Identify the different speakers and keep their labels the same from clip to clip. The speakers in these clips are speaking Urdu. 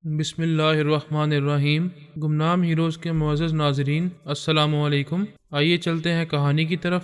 Speaker 1: بسم اللہ الرحمن الرحیم۔ گمنام ہیروز کے معزز ناظرین، السلام علیکم۔ آئیے چلتے ہیں کہانی کی طرف۔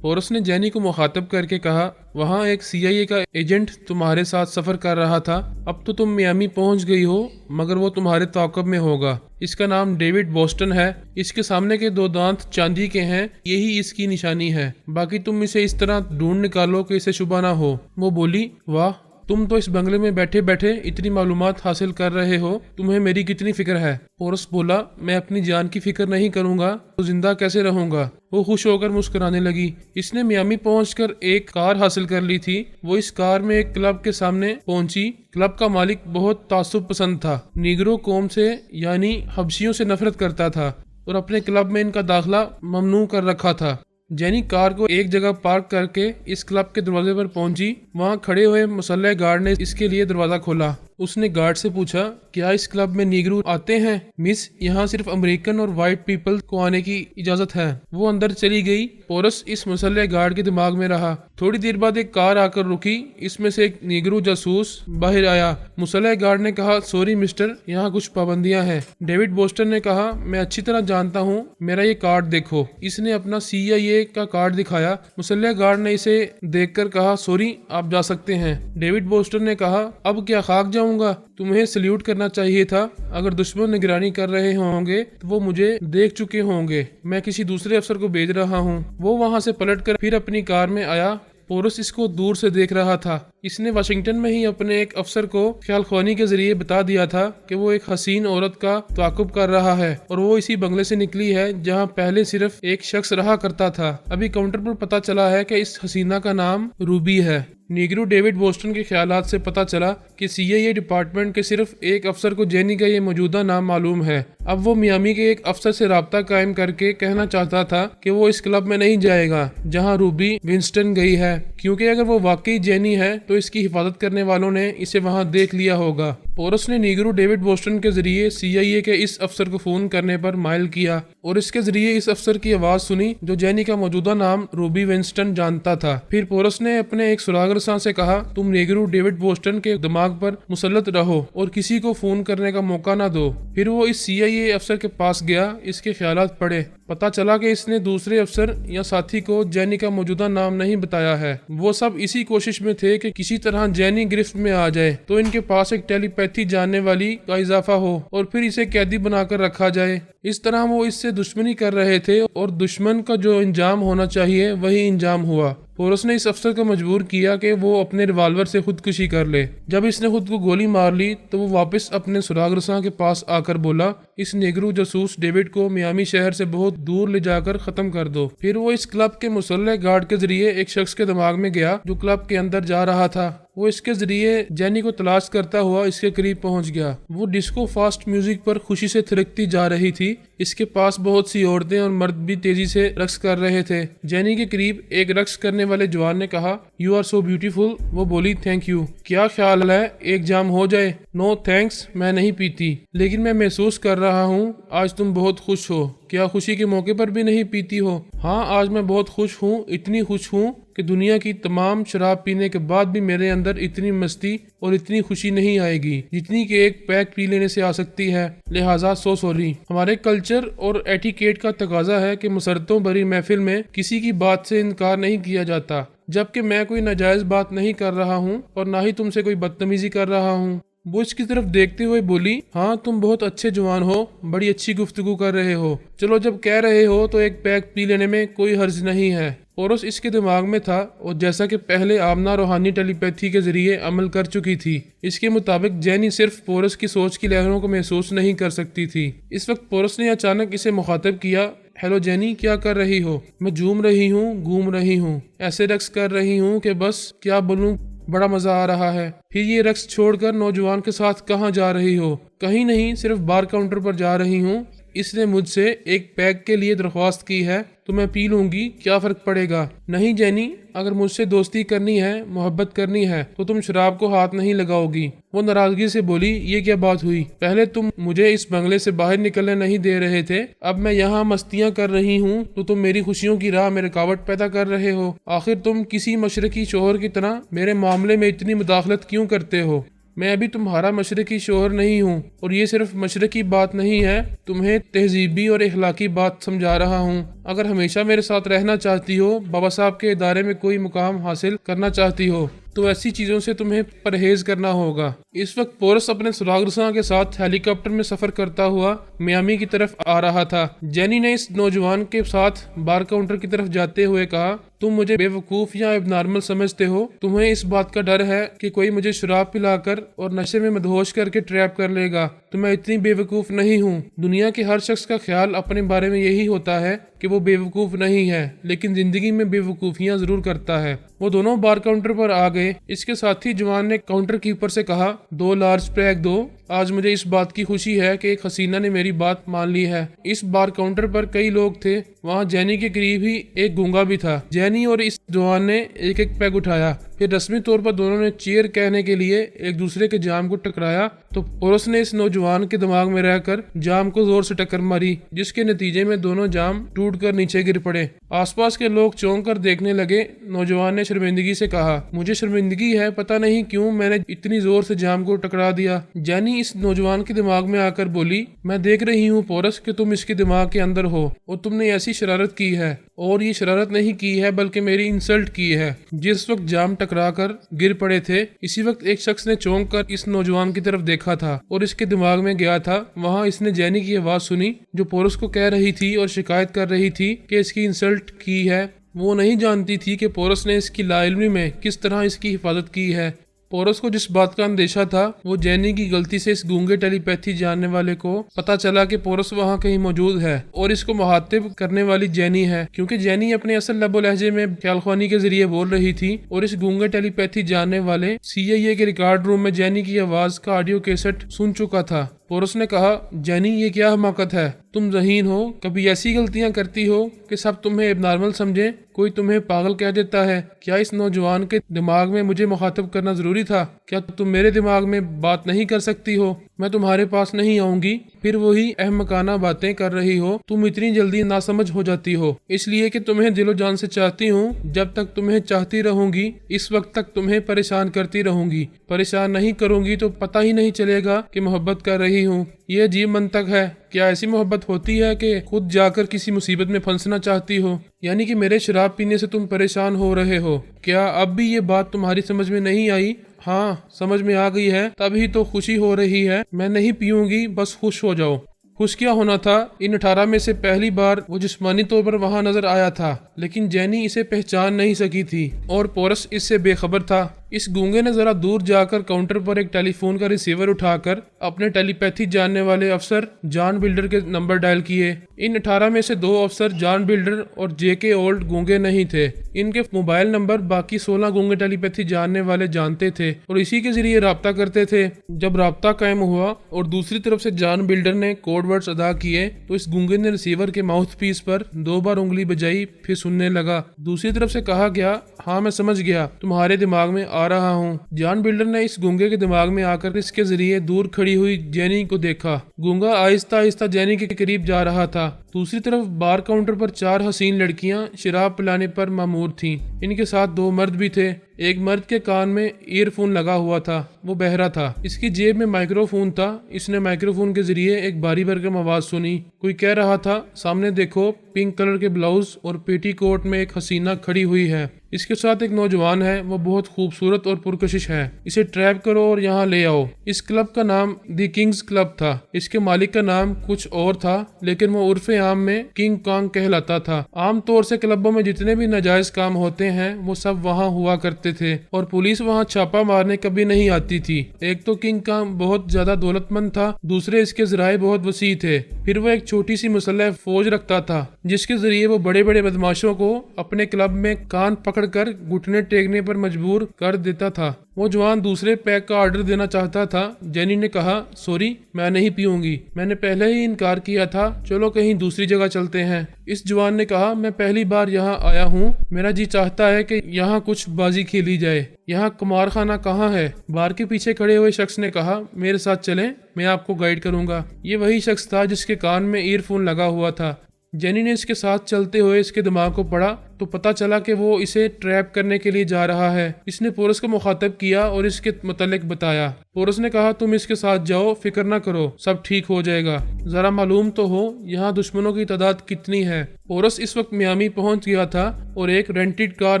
Speaker 1: پورس نے جینی کو مخاطب کر کے کہا، وہاں ایک CIA کا ایجنٹ تمہارے ساتھ سفر کر رہا تھا۔ اب تو تم میامی پہنچ گئی ہو، مگر وہ تمہارے تعاقب میں ہوگا۔ اس کا نام ڈیوڈ بوسٹن ہے۔ اس کے سامنے کے 2 دانت چاندی کے ہیں، یہی اس کی نشانی ہے۔ باقی تم اسے اس طرح ڈھونڈ نکالو کہ اسے شبہ نہ ہو۔ وہ بولی، واہ، تم تو اس بنگلے میں بیٹھے بیٹھے اتنی معلومات حاصل کر رہے ہو، تمہیں میری کتنی فکر ہے؟ پورس بولا، میں اپنی جان کی فکر نہیں کروں گا تو زندہ کیسے رہوں گا؟ وہ خوش ہو کر مسکرانے لگی۔ اس نے میامی پہنچ کر ایک کار حاصل کر لی تھی۔ وہ اس کار میں ایک کلب کے سامنے پہنچی۔ کلب کا مالک بہت تعصب پسند تھا، نیگرو قوم سے یعنی حبشیوں سے نفرت کرتا تھا اور اپنے کلب میں ان کا داخلہ ممنوع کر رکھا تھا۔ جینی کار کو ایک جگہ پارک کر کے اس کلب کے دروازے پر پہنچی۔ وہاں کھڑے ہوئے مسلح گارڈ نے اس کے لیے دروازہ کھولا۔ اس نے گارڈ سے پوچھا، کیا اس کلب میں نیگرو آتے ہیں؟ مس، یہاں صرف امریکن اور وائٹ پیپل کو آنے کی اجازت ہے۔ وہ اندر چلی گئی۔ پورس اس مسلح گارڈ کے دماغ میں رہا۔ تھوڑی دیر بعد ایک کار آ کر رکی۔ اس میں سے ایک نیگرو جاسوس باہر آیا۔ مسلح گارڈ نے کہا، سوری مسٹر، یہاں کچھ پابندیاں ہیں۔ ڈیوڈ بوسٹن نے کہا، میں اچھی طرح جانتا ہوں، میرا یہ کارڈ دیکھو۔ اس نے اپنا CIA کا کارڈ دکھایا۔ مسلح گارڈ نے اسے دیکھ کر کہا، سوری، آپ جا سکتے ہیں۔ ڈیوڈ بوسٹن نے کہا، اب کیا خاک جاؤں گا؟ تمہیں سلیوٹ کرنا چاہیے تھا۔ اگر دشمن نگرانی کر رہے ہوں گے تو وہ مجھے دیکھ چکے ہوں گے۔ میں کسی دوسرے افسر کو بھیج رہا ہوں۔ وہ وہاں سے پلٹ کر پھر اپنی کار میں آیا۔ پورس اس کو دور سے دیکھ رہا تھا۔ اس نے واشنگٹن میں ہی اپنے ایک افسر کو خیال خوانی کے ذریعے بتا دیا تھا کہ وہ ایک حسین عورت کا تعاقب کر رہا ہے اور وہ اسی بنگلے سے نکلی ہے جہاں پہلے صرف ایک شخص رہا کرتا تھا۔ ابھی کاؤنٹر پر پتا چلا ہے کہ اس حسینہ کا نام روبی ہے۔ نیگرو ڈیوڈ بوسٹن کے خیالات سے پتا چلا کہ CIA ڈپارٹمنٹ کے صرف ایک افسر کو جینی کا یہ موجودہ نام معلوم ہے۔ اب وہ میامی کے ایک افسر سے رابطہ قائم کر کے کہنا چاہتا تھا کہ وہ اس کلب میں نہیں جائے گا جہاں روبی ونسٹن گئی ہے، کیونکہ اگر وہ واقعی جینی ہے تو اس کی حفاظت کرنے والوں نے اسے وہاں دیکھ لیا ہوگا۔ پورس نے نیگرو ڈیوڈ بوسٹن کے ذریعے CIA کے اس افسر کو فون کرنے پر مائل کیا اور اس کے ذریعے اس افسر کی آواز سنی جو جینی کا موجودہ نام روبی ونسٹن جانتا تھا۔ پھر پورس نے اپنے ایک سراغ رساں سے کہا، تم نیگرو ڈیوڈ بوسٹن کے دماغ پر مسلط رہو اور کسی کو فون کرنے کا موقع نہ دو۔ پھر وہ اس CIA افسر کے پاس گیا، اس کے خیالات پڑھے۔ پتا چلا کہ اس نے دوسرے افسر یا ساتھی کو جینی کا موجودہ نام نہیں بتایا ہے۔ وہ سب اسی کوشش میں تھے کہ کسی طرح جینی گرفت میں آ جائے تو ان کے پاس ایک ٹیلی پیتھی جاننے والی کا اضافہ ہو اور پھر اسے قیدی بنا کر رکھا جائے۔ اس طرح وہ اس سے دشمنی کر رہے تھے اور دشمن کا جو انجام ہونا چاہیے وہی انجام ہوا۔ پورس نے اس افسر کو مجبور کیا کہ وہ اپنے ریوالور سے خودکشی کر لے۔ جب اس نے خود کو گولی مار لی تو وہ واپس اپنے سراغ رساں کے پاس آ کر بولا، اس نیگرو جاسوس ڈیوڈ کو میامی شہر سے بہت دور لے جا کر ختم کر دو۔ پھر وہ اس کلب کے مسلح گارڈ کے ذریعے ایک شخص کے دماغ میں گیا جو کلب کے اندر جا رہا تھا۔ وہ اس کے ذریعے جینی کو تلاش کرتا ہوا اس کے قریب پہنچ گیا۔ وہ ڈسکو فاسٹ میوزک پر خوشی سے تھرکتی جا رہی تھی۔ اس کے پاس بہت سی عورتیں اور مرد بھی تیزی سے رقص کر رہے تھے۔ جینی کے قریب ایک رقص کرنے والے جوان نے کہا، یو آر سو بیوٹیفل۔ وہ بولی، تھینک یو۔ کیا خیال ہے ایک جام ہو جائے؟ نو تھینکس، میں نہیں پیتی، لیکن میں محسوس کر رہا ہوں آج تم بہت خوش ہو۔ کیا خوشی کے موقع پر بھی نہیں پیتی ہو؟ ہاں، آج میں بہت خوش ہوں، اتنی خوش ہوں کہ دنیا کی تمام شراب پینے کے بعد بھی میرے اندر اتنی مستی اور اتنی خوشی نہیں آئے گی جتنی کہ ایک پیک پی لینے سے آ سکتی ہے، لہٰذا سو سوری۔ ہمارے کلچر اور ایٹیکیٹ کا تقاضا ہے کہ مسرتوں بھری محفل میں کسی کی بات سے انکار نہیں کیا جاتا، جبکہ میں کوئی ناجائز بات نہیں کر رہا ہوں اور نہ ہی تم سے کوئی بدتمیزی کر رہا ہوں۔ وہ اس کی طرف دیکھتے ہوئے بولی، ہاں تم بہت اچھے جوان ہو، بڑی اچھی گفتگو کر رہے ہو، چلو جب کہہ رہے ہو تو ایک پیک پی لینے میں کوئی حرج نہیں ہے۔ پورس اس کے دماغ میں تھا اور جیسا کہ پہلے آمنہ روحانی ٹیلی پیتھی کے ذریعے عمل کر چکی تھی، اس کے مطابق جینی صرف پورس کی سوچ کی لہروں کو محسوس نہیں کر سکتی تھی۔ اس وقت پورس نے اچانک اسے مخاطب کیا، ہیلو جینی، کیا کر رہی ہو؟ میں جھوم رہی ہوں، گھوم رہی ہوں، ایسے رقص کر رہی ہوں کہ بس کیا بولوں، بڑا مزہ آ رہا ہے۔ پھر یہ رقص چھوڑ کر نوجوان کے ساتھ کہاں جا رہی ہو؟ کہیں نہیں، صرف بار کاؤنٹر پر جا رہی ہوں۔ اس نے مجھ سے ایک پیک کے لیے درخواست کی ہے تو میں پی لوں گی، کیا فرق پڑے گا؟ نہیں جینی، اگر مجھ سے دوستی کرنی ہے، محبت کرنی ہے تو تم شراب کو ہاتھ نہیں لگاؤ گی۔ وہ ناراضگی سے بولی، یہ کیا بات ہوئی؟ پہلے تم مجھے اس بنگلے سے باہر نکلنے نہیں دے رہے تھے، اب میں یہاں مستیاں کر رہی ہوں تو تم میری خوشیوں کی راہ میں رکاوٹ پیدا کر رہے ہو۔ آخر تم کسی مشرقی شوہر کی طرح میرے معاملے میں اتنی مداخلت کیوں کرتے ہو؟ میں ابھی تمہارا مشرقی شوہر نہیں ہوں، اور یہ صرف مشرقی بات نہیں ہے، تمہیں تہذیبی اور اخلاقی بات سمجھا رہا ہوں۔ اگر ہمیشہ میرے ساتھ رہنا چاہتی ہو، بابا صاحب کے ادارے میں کوئی مقام حاصل کرنا چاہتی ہو، تو ایسی چیزوں سے تمہیں پرہیز کرنا ہوگا۔ اس وقت پورس اپنے سراغ رساں کے ساتھ ہیلی کاپٹر میں سفر کرتا ہوا میامی کی طرف آ رہا تھا۔ جینی نے اس نوجوان کے ساتھ بار کاؤنٹر کی طرف جاتے ہوئے کہا، تم مجھے بے وقوف یا اب نارمل سمجھتے ہو؟ تمہیں اس بات کا ڈر ہے کہ کوئی مجھے شراب پلا کر اور نشے میں مدہوش کر کے ٹریپ کر لے گا؟ تو میں اتنی بے وقوف نہیں ہوں۔ دنیا کے ہر شخص کا خیال اپنے بارے میں یہی ہوتا ہے کہ وہ بے وقوف نہیں ہے، لیکن زندگی میں بے وقوفیاں ضرور کرتا ہے۔ وہ دونوں بار کاؤنٹر پر آ گئے۔ اس کے ساتھی جوان نے کاؤنٹر کیپر سے کہا، 2 لارج پیک دو۔ آج مجھے اس بات کی خوشی ہے کہ ایک حسینہ نے میری بات مان لی ہے۔ اس بار کاؤنٹر پر کئی لوگ تھے۔ وہاں جینی کے قریب ہی ایک گونگا بھی تھا۔ جینی اور اس جوان نے ایک ایک پیگ اٹھایا، پھر رسمی طور پر دونوں نے چیئر کہنے کے لیے ایک دوسرے کے جام کو ٹکرایا تو پورس نے اس نوجوان کے دماغ میں رہ کر جام کو زور سے ٹکر ماری، جس کے نتیجے میں دونوں جام ٹوٹ کر نیچے گر پڑے۔ آس پاس کے لوگ چونک کر دیکھنے لگے۔ نوجوان نے شرمندگی سے کہا، مجھے شرمندگی ہے، پتہ نہیں کیوں میں نے اتنی زور سے جام کو ٹکرا دیا۔ جینی اس نوجوان کے دماغ میں آ کر بولی، میں دیکھ رہی ہوں پورس کہ تم اس کے دماغ کے اندر ہو اور تم نے ایسی شرارت کی ہے، اور یہ شرارت نہیں کی ہے بلکہ میری انسلٹ کی ہے۔ جس وقت جام ٹکرا کر گر پڑے تھے، اسی وقت ایک شخص نے چونک کر اس نوجوان کی طرف دیکھا تھا اور اس کے دماغ میں گیا تھا۔ وہاں اس نے جینی کی آواز سنی جو پورس کو کہہ رہی تھی اور شکایت کر رہی تھی کہ اس کی انسلٹ کی ہے۔ وہ نہیں جانتی تھی کہ پورس نے اس کی لا علمی میں کس طرح اس کی حفاظت کی ہے۔ پورس کو جس بات کا اندیشہ تھا، وہ جینی کی غلطی سے اس گونگے ٹیلی پیتھی جاننے والے کو پتا چلا کہ پورس وہاں کہیں موجود ہے اور اس کو مخاطب کرنے والی جینی ہے، کیونکہ جینی اپنے اصل لب و لہجے میں خیال خوانی کے ذریعے بول رہی تھی اور اس گونگے ٹیلی پیتھی جاننے والے CIA کے ریکارڈ روم میں جینی کی آواز کا آڈیو کیسٹ سن چکا تھا۔ پورس نے کہا، جینی یہ کیا حماقت ہے، تم ذہین ہو، کبھی ایسی غلطیاں کرتی ہو کہ سب تمہیں اب نارمل سمجھے، کوئی تمہیں پاگل کہہ دیتا ہے۔ کیا اس نوجوان کے دماغ میں مجھے مخاطب کرنا ضروری تھا؟ کیا تم میرے دماغ میں بات نہیں کر سکتی ہو؟ میں تمہارے پاس نہیں آؤں گی، پھر وہی احمقانہ باتیں کر رہی ہو۔ تم اتنی جلدی ناسمجھ ہو جاتی ہو، اس لیے کہ تمہیں دل و جان سے چاہتی ہوں۔ جب تک تمہیں چاہتی رہوں گی، اس وقت تک تمہیں پریشان کرتی رہوں گی۔ پریشان نہیں کروں گی تو پتہ ہی نہیں چلے گا کہ محبت کر رہی ہوں۔ یہ عجیب منطق ہے۔ کیا ایسی محبت ہوتی ہے کہ خود جا کر کسی مصیبت میں پھنسنا چاہتی ہو؟ یعنی کہ میرے شراب پینے سے تم پریشان ہو رہے ہو؟ کیا اب بھی یہ بات تمہاری سمجھ میں نہیں آئی؟ ہاں، سمجھ میں آ گئی ہے، تبھی تو خوشی ہو رہی ہے۔ میں نہیں پیوں گی، بس خوش ہو جاؤ۔ خوش کیا ہونا تھا؟ ان 18 میں سے پہلی بار وہ جسمانی طور پر وہاں نظر آیا تھا، لیکن جینی اسے پہچان نہیں سکی تھی اور پورس اس سے بے خبر تھا۔ اس گونگے نے ذرا دور جا کر کاؤنٹر پر ایک ٹیلی فون کا ریسیور اٹھا کر اپنے ٹیلی پیتھی جاننے والے افسر جان بلڈر کے نمبر ڈائل کیے۔ ان 18 میں سے 2 افسر جان بلڈر اور JK اولڈ گونگے نہیں تھے۔ ان کے موبائل نمبر باقی 16 گونگے ٹیلی پیتھی جاننے والے جانتے تھے اور اسی کے ذریعے رابطہ کرتے تھے۔ جب رابطہ قائم ہوا اور دوسری طرف سے جان بلڈر نے کوڈ ورڈز ادا کیے تو اس گونگے نے ریسیور کے ماؤتھ پیس پر 2 بار انگلی بجائی، پھر سننے لگا۔ دوسری طرف سے کہا گیا، ہاں میں سمجھ گیا، تمہارے دماغ میں آ رہا ہوں۔ جان بلڈر نے اس گونگے کے دماغ میں آ کر اس کے ذریعے دور کھڑی ہوئی جینی کو دیکھا۔ گونگا آہستہ آہستہ جینی کے قریب جا رہا تھا۔ دوسری طرف بار کاؤنٹر پر 4 حسین لڑکیاں شراب پلانے پر مامور تھیں۔ ان کے ساتھ 2 مرد بھی تھے۔ ایک مرد کے کان میں ایئر فون لگا ہوا تھا، وہ بہرا تھا۔ اس کی جیب میں مائکرو فون تھا۔ اس نے مائکرو فون کے ذریعے ایک بھاری بھرکم آواز سنی۔ کوئی کہہ رہا تھا، سامنے دیکھو، پنک کلر کے بلاؤز اور پیٹی کوٹ میں ایک حسینہ کھڑی ہوئی ہے۔ اس کے ساتھ ایک نوجوان ہے، وہ بہت خوبصورت اور پرکشش ہے۔ اسے ٹریپ کرو اور یہاں لے آؤ۔ اس کلب کا نام دی کنگز کلب تھا۔ اس کے مالک کا نام کچھ اور تھا، لیکن وہ عرف عام میں کنگ کانگ کہلاتا تھا۔ عام طور سے کلبوں میں جتنے بھی ناجائز کام ہوتے ہیں وہ سب وہاں ہوا کرتے تھے اور پولیس وہاں چھاپا مارنے کبھی نہیں آتی تھی۔ ایک تو کنگ کانگ بہت زیادہ دولت مند تھا، دوسرے اس کے ذرائع بہت وسیع تھے، پھر وہ ایک چھوٹی سی مسلح فوج رکھتا تھا جس کے ذریعے وہ بڑے بڑے بدماشوں کو اپنے کلب میں کان پکڑ کر گھٹنے ٹیکنے پر مجبور کر دیتا تھا۔ وہ جوان دوسرے پیک کا آرڈر دینا چاہتا تھا۔ جینی نے کہا، سوری، میں نہیں پیوں گی، میں نے پہلے ہی انکار کیا تھا، چلو کہیں دوسری جگہ چلتے ہیں۔ اس جوان نے کہا، میں پہلی بار یہاں آیا ہوں، میرا جی چاہتا ہے کہ یہاں کچھ بازی کھیلی جائے۔ یہاں قمار خانہ کہاں ہے؟ بار کے پیچھے کھڑے ہوئے شخص نے کہا، میرے ساتھ چلیں، میں آپ کو گائیڈ کروں گا۔ یہ وہی شخص تھا جس کے کان میں ایئر فون لگا ہوا تھا۔ جینی نے اس کے ساتھ چلتے ہوئے اس کے دماغ کو پڑھا۔ تو پتہ چلا کہ وہ اسے ٹریپ کرنے کے لیے جا رہا ہے۔ اس نے پورس کو مخاطب کیا اور اس کے متعلق بتایا۔ پورس نے کہا تم اس کے ساتھ جاؤ، فکر نہ کرو، سب ٹھیک ہو جائے گا۔ ذرا معلوم تو ہو یہاں دشمنوں کی تعداد کتنی ہے۔ پورس اس وقت میامی پہنچ گیا تھا اور ایک رینٹڈ کار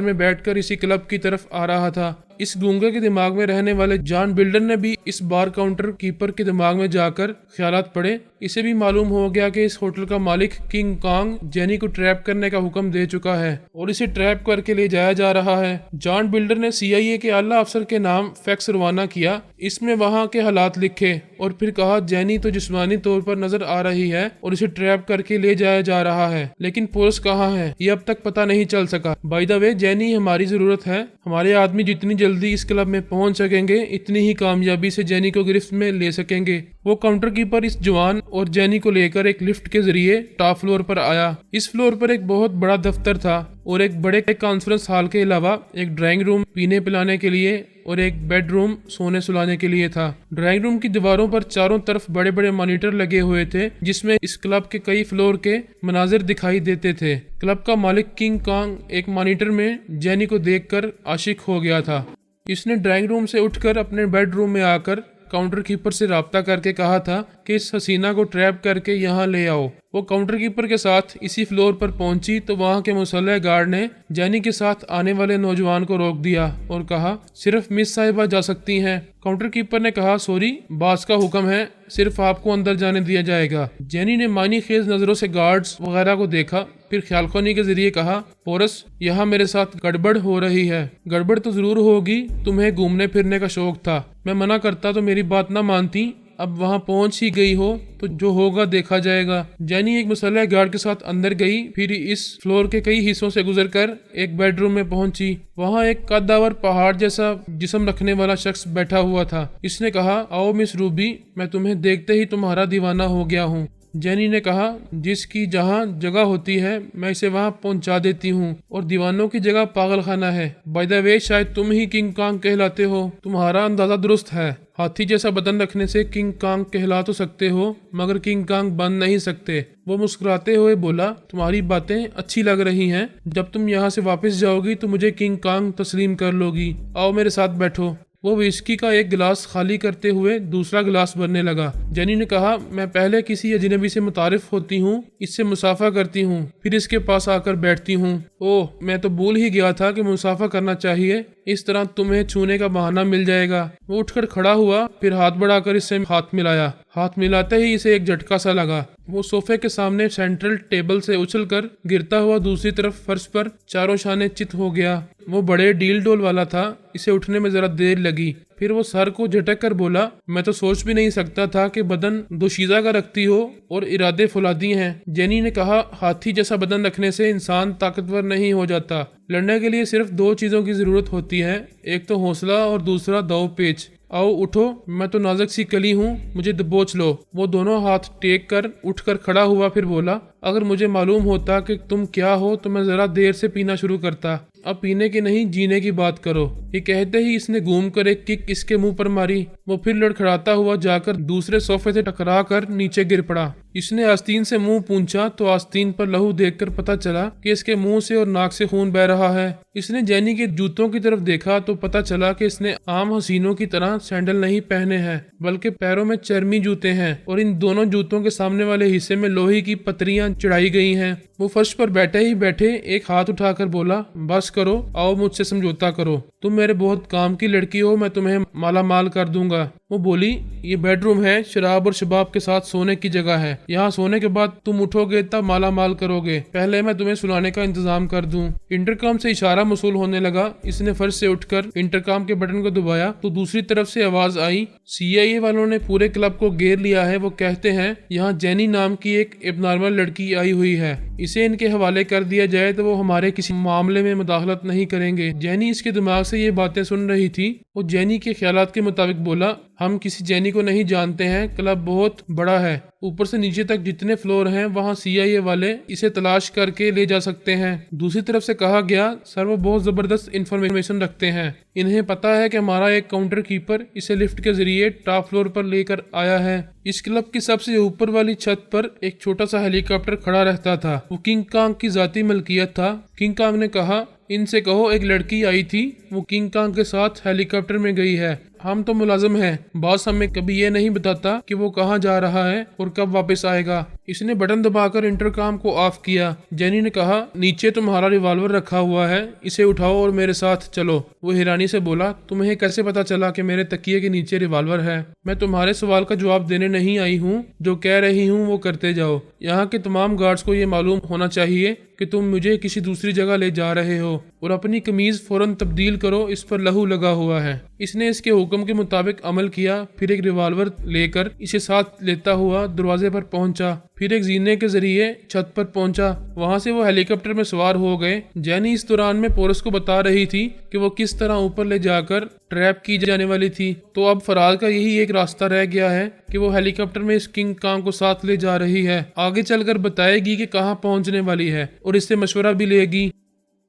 Speaker 1: میں بیٹھ کر اسی کلب کی طرف آ رہا تھا۔ اس گونگے کے دماغ میں رہنے والے جان بلڈر نے بھی اس بار کاؤنٹر کیپر کے دماغ میں جا کر خیالات پڑے۔ اسے بھی معلوم ہو گیا کہ اس ہوٹل کا مالک کنگ کانگ جینی کو ٹریپ کرنے کا حکم دے چکا ہے اور اسے ٹریپ کر کے لے جایا جا رہا ہے۔ جان بلڈر نے CIA کے اعلیٰ افسر کے نام فیکس روانہ کیا، اس میں وہاں کے حالات لکھے اور پھر کہا جینی تو جسمانی طور پر نظر آ رہی ہے اور اسے ٹریپ کر کے لے جایا جا رہا ہے، لیکن پورس کہاں ہے یہ اب تک پتہ نہیں چل سکا۔ بائی دا وے جینی ہماری ضرورت ہے، ہمارے آدمی جتنی جلدی اس کلب میں پہنچ سکیں گے اتنی ہی کامیابی سے جینی کو گرفت میں لے سکیں گے۔ وہ کاؤنٹر کیپر اس جوان اور جینی کو لے کر ایک لفٹ کے ذریعے ٹاپ فلور پر آیا۔ اس فلور پر ایک بہت بڑا دفتر تھا اور ایک بڑے کانفرنس ہال کے علاوہ ایک ڈرائنگ روم پینے پلانے کے لیے اور ایک بیڈ روم سونے سلانے کے لیے تھا۔ ڈرائنگ روم کی دیواروں پر چاروں طرف بڑے بڑے مانیٹر لگے ہوئے تھے جس میں اس کلب کے کئی فلور کے مناظر دکھائی دیتے تھے۔ کلب کا مالک کنگ کانگ ایک مانیٹر میں جینی کو دیکھ کر عاشق ہو گیا تھا۔ اس نے ڈرائنگ روم سے اٹھ کر اپنے بیڈ روم میں آ کر کاؤنٹر کیپر سے رابطہ کر کے کہا تھا کہ اس حسینہ کو ٹریپ کر کے یہاں لے آؤ۔ وہ کاؤنٹر کیپر کے ساتھ اسی فلور پر پہنچی تو وہاں کے مسلح گارڈ نے جینی کے ساتھ آنے والے نوجوان کو روک دیا اور کہا صرف مس صاحبہ جا سکتی ہیں۔ کاؤنٹر کیپر نے کہا سوری، باس کا حکم ہے، صرف آپ کو اندر جانے دیا جائے گا۔ جینی نے معنی خیز نظروں سے گارڈز وغیرہ کو دیکھا، پھر خیال خوانی کے ذریعے کہا پورس یہاں میرے ساتھ گڑبڑ ہو رہی ہے۔ گڑبڑ تو ضرور ہوگی، تمہیں گھومنے پھرنے کا شوق تھا، میں منع کرتا تو میری بات نہ مانتی، اب وہاں پہنچ ہی گئی ہو تو جو ہوگا دیکھا جائے گا۔ جینی ایک مسلح گارڈ کے ساتھ اندر گئی، پھر اس فلور کے کئی حصوں سے گزر کر ایک بیڈ روم میں پہنچی۔ وہاں ایک قدآور پہاڑ جیسا جسم رکھنے والا شخص بیٹھا ہوا تھا۔ اس نے کہا آؤ مس روبی، میں تمہیں دیکھتے ہی تمہارا دیوانہ ہو گیا ہوں۔ جینی نے کہا جس کی جہاں جگہ ہوتی ہے میں اسے وہاں پہنچا دیتی ہوں، اور دیوانوں کی جگہ پاگل خانہ ہے۔ بائی دا وے شاید تم ہی کنگ کانگ کہلاتے ہو، تمہارا اندازہ درست ہے۔ ہاتھی جیسا بدن رکھنے سے کنگ کانگ کہلا تو سکتے ہو مگر کنگ کانگ بن نہیں سکتے۔ وہ مسکراتے ہوئے بولا تمہاری باتیں اچھی لگ رہی ہیں، جب تم یہاں سے واپس جاؤ گی تو مجھے کنگ کانگ تسلیم کر لو گی۔ آؤ میرے ساتھ بیٹھو۔ وہ وسکی کا ایک گلاس خالی کرتے ہوئے دوسرا گلاس بھرنے لگا۔ جینی نے کہا میں پہلے کسی اجنبی سے متعارف ہوتی ہوں، اس سے مصافحہ کرتی ہوں، پھر اس کے پاس آ کر بیٹھتی ہوں۔ اوہ میں تو بھول ہی گیا تھا کہ مصافحہ کرنا چاہیے، اس طرح تمہیں چھونے کا بہانہ مل جائے گا۔ وہ اٹھ کر کھڑا ہوا، پھر ہاتھ بڑھا کر اس سے ہاتھ ملایا۔ ہاتھ ملاتے ہی اسے ایک جھٹکا سا لگا۔ وہ صوفے کے سامنے سینٹرل ٹیبل سے اچھل کر گرتا ہوا دوسری طرف فرش پر چاروں شانے چت ہو گیا۔ وہ بڑے ڈیل ڈول والا تھا، اسے اٹھنے میں ذرا دیر لگی۔ پھر وہ سر کو جھٹک کر بولا میں تو سوچ بھی نہیں سکتا تھا کہ بدن دوشیزہ کا رکھتی ہو اور ارادے فولادی ہیں۔ جینی نے کہا ہاتھی جیسا بدن رکھنے سے انسان طاقتور نہیں ہو جاتا، لڑنے کے لیے صرف دو چیزوں کی ضرورت ہوتی ہے، ایک تو حوصلہ اور دوسرا دو پیچ۔ آؤ اٹھو، میں تو نازک سی کلی ہوں، مجھے دبوچ لو۔ وہ دونوں ہاتھ ٹیک کر اٹھ کر کھڑا ہوا، پھر بولا اگر مجھے معلوم ہوتا کہ تم کیا ہو تو میں ذرا دیر سے پینا شروع کرتا، اب پینے کی نہیں جینے کی بات کرو۔ یہ کہتے ہی اس نے گھوم کر ایک کک اس کے منہ پر ماری۔ وہ پھر لڑکھڑاتا ہوا جا کر دوسرے صوفے سے ٹکرا کر نیچے گر پڑا۔ اس نے آستین سے منہ پونچھا تو آستین پر لہو دیکھ کر پتہ چلا کہ اس کے منہ سے اور ناک سے خون بہہ رہا ہے۔ اس نے جینی کے جوتوں کی طرف دیکھا تو پتہ چلا کہ اس نے عام حسینوں کی طرح سینڈل نہیں پہنے ہیں بلکہ پیروں میں چرمی جوتے ہیں، اور ان دونوں جوتوں کے سامنے والے حصے میں لوہے کی پتریاں چڑھائی گئی ہیں۔ وہ فرش پر بیٹھے ہی بیٹھے ایک ہاتھ اٹھا کر بولا بس کرو، آؤ مجھ سے سمجھوتا کرو، تم میرے بہت کام کی لڑکی ہو، میں تمہیں مالا مال کر دوں گا۔ وہ بولی یہ بیڈ روم ہے، شراب اور شباب کے ساتھ سونے کی جگہ ہے، یہاں سونے کے بعد تم اٹھو گے تب مالا مال کرو گے، پہلے میں تمہیں سلانے کا انتظام کر دوں۔ انٹرکام سے اشارہ موصول ہونے لگا۔ اس نے فرش سے اٹھ کر انٹرکام کے بٹن کو دبایا تو دوسری طرف سے آواز آئی CIA والوں نے پورے کلب کو گھیر لیا ہے، وہ کہتے ہیں یہاں جینی نام کی ایک اب نارمل لڑکی آئی ہوئی ہے، اسے ان کے حوالے کر دیا جائے تو وہ ہمارے کسی معاملے میں مداخلت نہیں کریں گے۔ جینی اس کے دماغ سے یہ باتیں سن رہی تھی، وہ جینی کے خیالات کے مطابق بولا، ہم کسی جینی کو نہیں جانتے ہیں، کلب بہت بڑا ہے، اوپر سے نیچے تک جتنے فلور ہیں وہاں CIA والے اسے تلاش کر کے لے جا سکتے ہیں۔ دوسری طرف سے کہا گیا، سر وہ بہت زبردست انفارمیشن رکھتے ہیں، انہیں پتا ہے کہ ہمارا ایک کاؤنٹر کیپر اسے لفٹ کے ذریعے ٹاپ فلور پر لے کر آیا ہے۔ اس کلب کی سب سے اوپر والی چھت پر ایک چھوٹا سا ہیلی کاپٹر کھڑا رہتا تھا، وہ کنگ کانگ کی ذاتی ملکیت تھا۔ کنگ کانگ نے کہا، ان سے کہو ایک لڑکی آئی تھی، وہ کنگ کانگ کے ساتھ ہیلی کاپٹر میں گئی ہے، ہم تو ملازم ہیں، باس ہمیں کبھی یہ نہیں بتاتا کہ وہ کہاں جا رہا ہے اور کب واپس آئے گا۔ اس نے بٹن دبا کر انٹرکام کو آف کیا۔ جینی نے کہا، نیچے تمہارا ریوالور رکھا ہوا ہے، اسے اٹھاؤ اور میرے ساتھ چلو۔ وہ حیرانی سے بولا، تمہیں کیسے پتا چلا کہ میرے تکیے کے نیچے ریوالور ہے؟ میں تمہارے سوال کا جواب دینے نہیں آئی ہوں، جو کہہ رہی ہوں وہ کرتے جاؤ۔ یہاں کے تمام گارڈز کو یہ معلوم ہونا چاہیے کہ تم مجھے کسی دوسری جگہ لے جا رہے ہو، اور اپنی قمیض فوراً تبدیل کرو، اس پر لہو لگا ہوا ہے۔ اس نے اس کے حکم کے مطابق عمل کیا، پھر ایک ریوالور لے کر اسے ساتھ لیتا ہوا دروازے پر پہنچا، پھر ایک زینے کے ذریعے چھت پر پہنچا، وہاں سے وہ ہیلی کاپٹر میں سوار ہو گئے۔ جینی اس دوران میں پورس کو بتا رہی تھی کہ وہ کس طرح اوپر لے جا کر ٹریپ کی جانے والی تھی، تو اب فرار کا یہی ایک راستہ رہ گیا ہے کہ وہ ہیلی کاپٹر میں اس کنگ کانگ کو ساتھ لے جا رہی ہے، آگے چل کر بتائے گی کہ کہاں پہنچنے والی ہے اور اس سے مشورہ بھی لے گی۔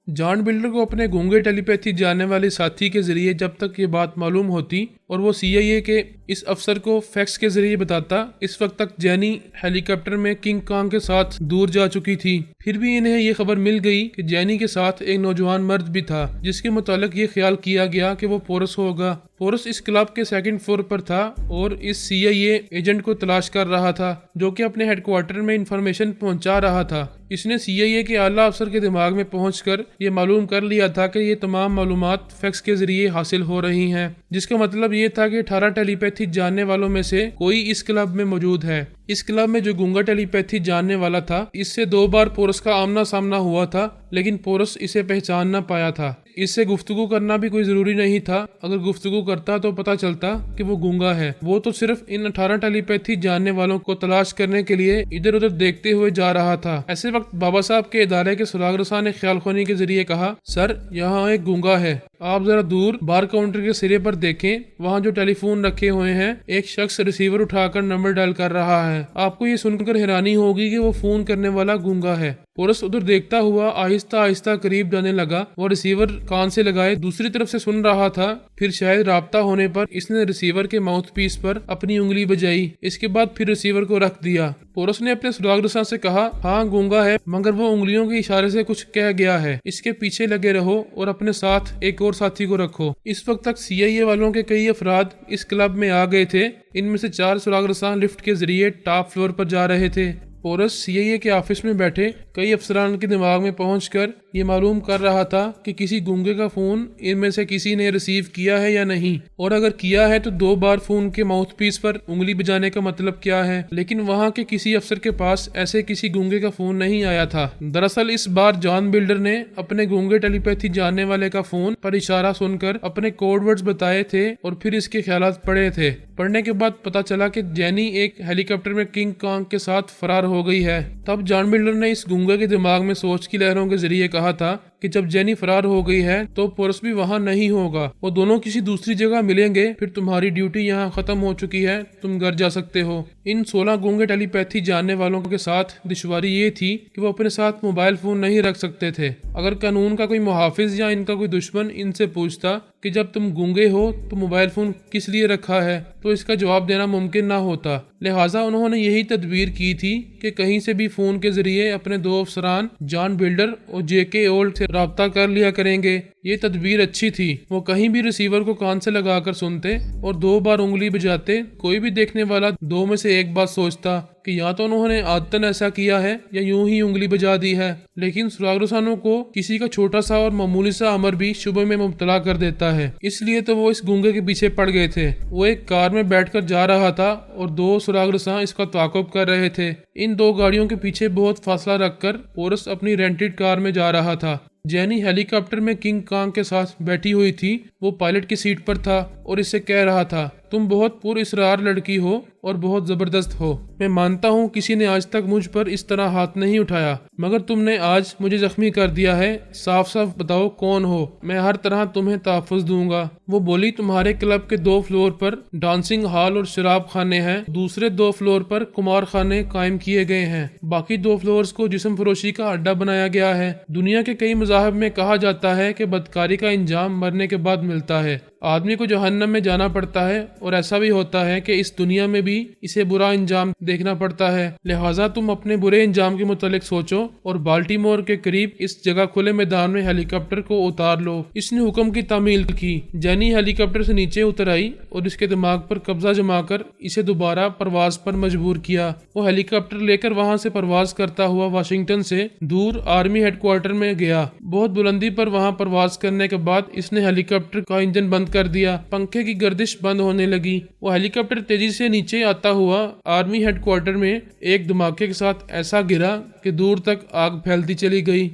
Speaker 1: جان بلڈر کو اپنے گونگے ٹیلی پیتھی جاننے والے ساتھی کے ذریعے جب تک یہ بات معلوم ہوتی اور وہ CIA کے اس افسر کو فیکس کے ذریعے بتاتا، اس وقت تک جینی ہیلی کاپٹر میں کنگ کانگ کے ساتھ دور جا چکی تھی۔ پھر بھی انہیں یہ خبر مل گئی کہ جینی کے ساتھ ایک نوجوان مرد بھی تھا، جس کے متعلق یہ خیال کیا گیا کہ وہ پورس ہوگا۔ پورس اس کلب کے سیکنڈ فلور پر تھا اور اس CIA ایجنٹ کو تلاش کر رہا تھا، جو کہ اپنے ہیڈ کوارٹر میں انفارمیشن پہنچا رہا تھا۔ اس نے CIA کے اعلیٰ افسر کے دماغ میں پہنچ کر یہ معلوم کر لیا تھا کہ یہ تمام معلومات فیکس کے ذریعے حاصل ہو رہی ہیں، جس کا مطلب یہ تھا کہ 18 ٹیلی پیتھی جاننے والوں میں سے کوئی اس کلب میں موجود ہے۔ اس کلب میں جو گونگا ٹیلی پیتھی جاننے والا تھا، اس سے 2 بار پورس کا آمنا سامنا ہوا تھا، لیکن پورس اسے پہچان نہ پایا تھا۔ اس سے گفتگو کرنا بھی کوئی ضروری نہیں تھا، اگر گفتگو کرتا تو پتا چلتا کہ وہ گونگا ہے۔ وہ تو صرف ان 18 ٹیلی پیتھی جاننے والوں کو تلاش کرنے کے لیے ادھر ادھر دیکھتے ہوئے جا رہا تھا۔ ایسے وقت بابا صاحب کے ادارے کے سراغ رساں نے خیال خونی کے ذریعے کہا، سر یہاں ایک گونگا ہے، آپ ذرا دور بار کاؤنٹر کے سرے پر دیکھیں، وہاں جو ٹیلی فون رکھے ہوئے ہیں، ایک شخص ریسیور اٹھا کر نمبر ڈائل کر رہا ہے۔ آپ کو یہ سن کر حیرانی ہوگی کہ وہ فون کرنے والا گونگا ہے۔ پورس ادھر دیکھتا ہوا آہستہ آہستہ قریب جانے لگا، وہ ریسیور کان سے لگائے دوسری طرف سے سن رہا تھا۔ پھر شاید رابطہ ہونے پر اس نے ریسیور کے ماؤتھ پیس پر اپنی انگلی بجائی، اس کے بعد پھر ریسیور کو رکھ دیا۔ پورس نے اپنے سراغ رساں سے کہا، ہاں گونگا ہے، مگر وہ انگلیوں کے اشارے سے کچھ کہہ گیا ہے، اس کے پیچھے لگے رہو اور اپنے ساتھ ایک اور ساتھی کو رکھو۔ اس وقت تک CIA والوں کے کئی افراد اس کلب میں آ گئے تھے، ان میں سے 4 سراغ رساں لفٹ کے ذریعے ٹاپ فلور پر جا رہے تھے۔ پورس CIA کے آفس میں بیٹھے کئی افسران کے دماغ میں پہنچ کر یہ معلوم کر رہا تھا کہ کسی گونگے کا فون ان میں سے کسی نے ریسیو کیا ہے یا نہیں، اور اگر کیا ہے تو 2 بار فون کے ماؤتھ پیس پر انگلی بجانے کا مطلب کیا ہے۔ لیکن وہاں کے کسی افسر کے پاس ایسے کسی گونگے کا فون نہیں آیا تھا۔ دراصل اس بار جان بلڈر نے اپنے گونگے ٹیلی پیتھی جاننے والے کا فون پر اشارہ سن کر اپنے کوڈ ورڈز بتائے تھے اور پھر اس کے خیالات پڑھے تھے۔ پڑھنے کے بعد پتا چلا کہ جینی ایک ہیلی کاپٹر میں کنگ کانگ کے ساتھ فرار ہو گئی ہے۔ تب جان بلڈر نے اس گونگے کے دماغ میں سوچ کی لہروں کے ذریعے کہا تھا کہ جب جینی فرار ہو گئی ہے تو پورس بھی وہاں نہیں ہوگا، وہ دونوں کسی دوسری جگہ ملیں گے، پھر تمہاری ڈیوٹی یہاں ختم ہو چکی ہے، تم گھر جا سکتے ہو۔ ان 16 گونگے ٹیلی پیتھی جاننے والوں کے ساتھ دشواری یہ تھی کہ وہ اپنے ساتھ موبائل فون نہیں رکھ سکتے تھے۔ اگر قانون کا کوئی محافظ یا ان کا کوئی دشمن ان سے پوچھتا کہ جب تم گونگے ہو تو موبائل فون کس لیے رکھا ہے، تو اس کا جواب دینا ممکن نہ ہوتا، لہٰذا انہوں نے یہی تدبیر کی تھی کہ کہیں سے بھی فون کے ذریعے اپنے 2 افسران جان بلڈر اور JK اولڈ سے رابطہ کر لیا کریں گے۔ یہ تدبیر اچھی تھی، وہ کہیں بھی ریسیور کو کان سے لگا کر سنتے اور 2 بار انگلی بجاتے، کوئی بھی دیکھنے والا 2 میں سے ایک بات سوچتا کہ یا تو انہوں نے عادتاً ایسا کیا ہے یا یوں ہی انگلی بجا دی ہے۔ لیکن سراغ رسانوں کو کسی کا چھوٹا سا اور معمولی سا امر بھی شبہ میں مبتلا کر دیتا ہے، اس لیے تو وہ اس گونگے کے پیچھے پڑ گئے تھے۔ وہ ایک کار میں بیٹھ کر جا رہا تھا اور 2 سراغ رساں اس کا تعاقب کر رہے تھے۔ ان 2 گاڑیوں کے پیچھے بہت فاصلہ رکھ کر پورس اپنی رینٹڈ کار میں جا رہا تھا۔ جینی ہیلی کاپٹر میں کنگ کانگ کے ساتھ بیٹھی ہوئی تھی، وہ پائلٹ کی سیٹ پر تھا اور اس سے کہہ رہا تھا تم بہت پر اسرار لڑکی ہو اور بہت زبردست ہو۔ میں مانتا ہوں کسی نے آج تک مجھ پر اس طرح ہاتھ نہیں اٹھایا، مگر تم نے آج مجھے زخمی کر دیا ہے۔ صاف صاف بتاؤ کون ہو، میں ہر طرح تمہیں تحفظ دوں گا۔ وہ بولی تمہارے کلب کے 2 فلور پر ڈانسنگ ہال اور شراب خانے ہیں، دوسرے 2 فلور پر قمار خانے قائم کیے گئے ہیں، باقی 2 فلورز کو جسم فروشی کا اڈا بنایا گیا ہے۔ دنیا کے کئی مذاہب میں کہا جاتا ہے کہ بدکاری کا انجام مرنے کے بعد ملتا ہے، آدمی کو جہنم میں جانا پڑتا ہے، اور ایسا بھی ہوتا ہے کہ اس دنیا میں بھی اسے برا انجام دیکھنا پڑتا ہے۔ لہٰذا تم اپنے برے انجام کے متعلق سوچو اور بالٹیمور کے قریب اس جگہ کھلے میدان میں ہیلی کاپٹر کو اتار لو۔ اس نے حکم کی تعمیل کی۔ جینی ہیلی کاپٹر سے نیچے اتر آئی اور اس کے دماغ پر قبضہ جما کر اسے دوبارہ پرواز پر مجبور کیا۔ وہ ہیلی کاپٹر لے کر وہاں سے پرواز کرتا ہوا واشنگٹن سے دور آرمی ہیڈ کوارٹر میں گیا۔ بہت بلندی پر وہاں پرواز کرنے کے بعد اس نے ہیلی کاپٹر کا انجن بند کر دیا، پنکھے کی گردش بند ہونے لگی۔ وہ ہیلی کاپٹر تیزی سے نیچے آتا ہوا آرمی ہیڈ کوارٹر میں ایک دھماکے کے ساتھ ایسا گرا کہ دور تک آگ پھیلتی چلی گئی۔